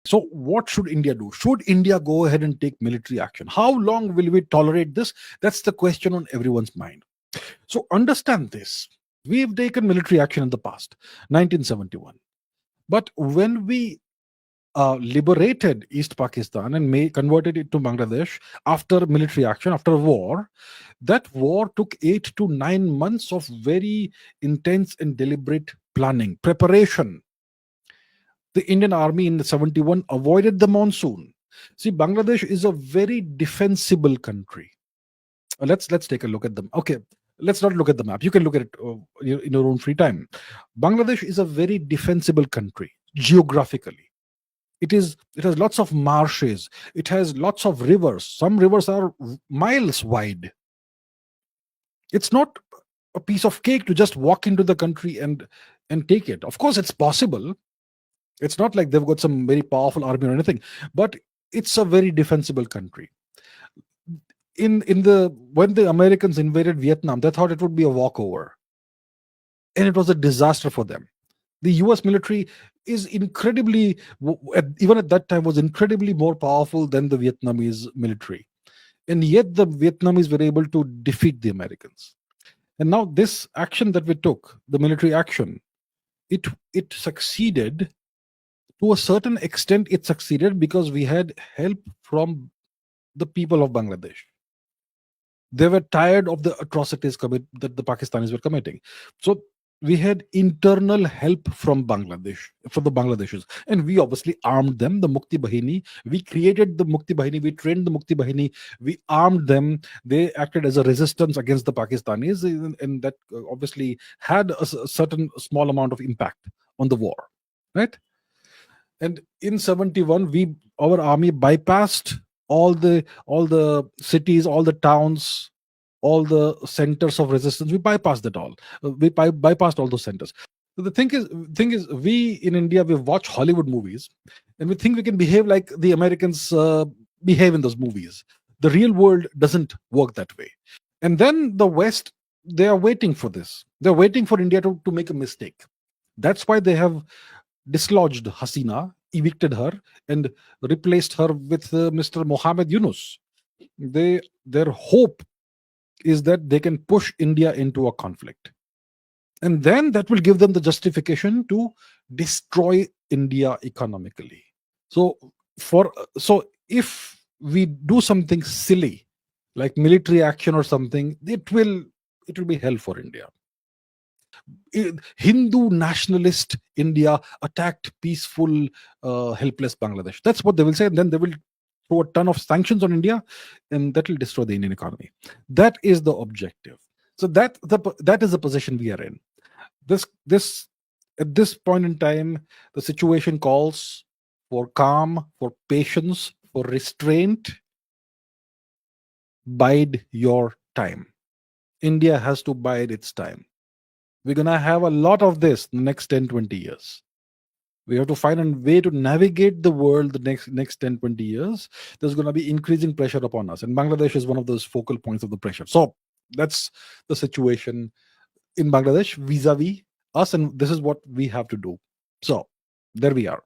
So what should India do? Should India go ahead and take military action? How long will we tolerate this? That's the question on everyone's mind. So understand this. We've taken military action in the past, 1971. But when we liberated East Pakistan and converted it to Bangladesh after military action, after war, that war took 8 to 9 months of very intense and deliberate planning, preparation. The Indian army in 71 avoided the monsoon. See, Bangladesh is a very defensible country. Let's take a look at them. Okay, let's not look at the map. You can look at it in your own free time. Bangladesh is a very defensible country geographically. It has lots of marshes. It has lots of rivers. Some rivers are miles wide. It's not a piece of cake to just walk into the country and take it. Of course, it's possible. It's not like they've got some very powerful army or anything, but it's a very defensible country. In the when the Americans invaded Vietnam, they thought it would be a walkover, and it was a disaster for them. The US military is incredibly, even at that time, was incredibly more powerful than the Vietnamese military. And yet the Vietnamese were able to defeat the Americans. And now this action that we took, the military action, it succeeded. To a certain extent, it succeeded because we had help from the people of Bangladesh. They were tired of the atrocities that the Pakistanis were committing. So we had internal help from Bangladesh, from the Bangladeshis. And we obviously armed them, the Mukti Bahini. We created the Mukti Bahini. We trained the Mukti Bahini. We armed them. They acted as a resistance against the Pakistanis. And that obviously had a certain small amount of impact on the war. Right? And in 71, our army bypassed all the cities, all the towns, all the centers of resistance. We bypassed it all. We bypassed all those centers. So the thing is, we in India, we watch Hollywood movies, and we think we can behave like the Americans behave in those movies. The real world doesn't work that way. And then the West, they are waiting for this. They're waiting for India to make a mistake. That's why they have dislodged Hasina, evicted her, and replaced her with Mr. Mohammed Yunus. Their hope is that they can push India into a conflict. And then that will give them the justification to destroy India economically. So if we do something silly, like military action or something, it will be hell for India. Hindu nationalist India attacked peaceful, helpless Bangladesh. That's what they will say. And then they will throw a ton of sanctions on India, and that will destroy the Indian economy. That is the objective. So that is the position we are in. At this point in time, the situation calls for calm, for patience, for restraint. Bide your time. India has to bide its time. We're going to have a lot of this in the next 10, 20 years. We have to find a way to navigate the world the next 10, 20 years. There's going to be increasing pressure upon us. And Bangladesh is one of those focal points of the pressure. So that's the situation in Bangladesh vis-a-vis us. And this is what we have to do. So there we are.